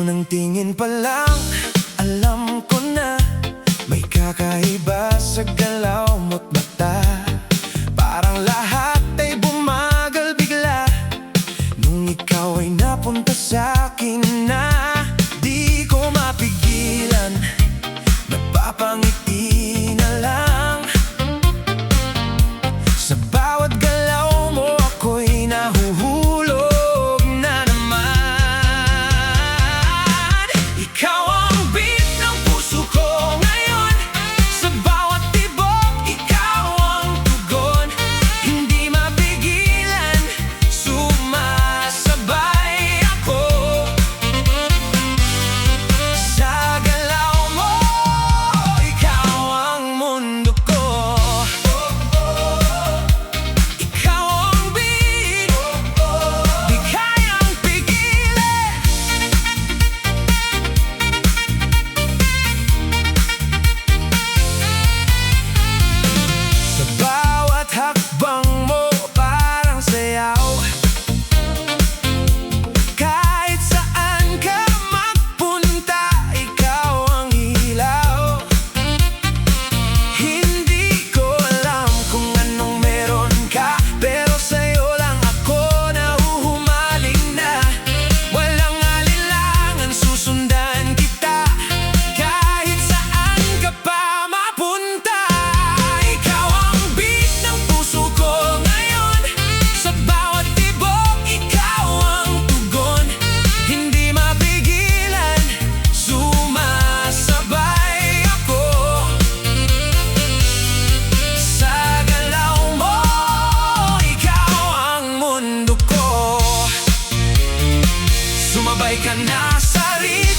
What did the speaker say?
Unang tingin pa lang, alam ko na may kakaiba sa galaw mo't mata. Parang lahat ay bumagal bigla nung ikaw ay napunta sa'kin na. Di ko mapigilan, napapangiti na lang. Sa bawat galaw mo ako'y nahuhulog na naman. Ikaw ang beat ng puso ko ngayon. Sa bawat tibok, ikaw ang tugon. Hindi mapigilan, sumasabay ako. Sa galaw mo, ikaw ang mundo ko. Ikaw ang beat, di kayang pigilan. Sa bawat hakbang mo parang sayaw. Kahit saan ka magpunta, ikaw ang ilaw. Hindi ko alam kung anong meron ka, pero sa'yo lang ako nahuhumaling na. Walang alinlangan, susundan kita kahit saan ka pa mapunta. Ikaw ang beat ng puso ko ngayon. Sa bawat tibok, ikaw ang tugon. Hindi mapigilan, sumasabay ako. Sa galaw mo, ikaw ang mundo ko. Sumabay ka na sa rhythm.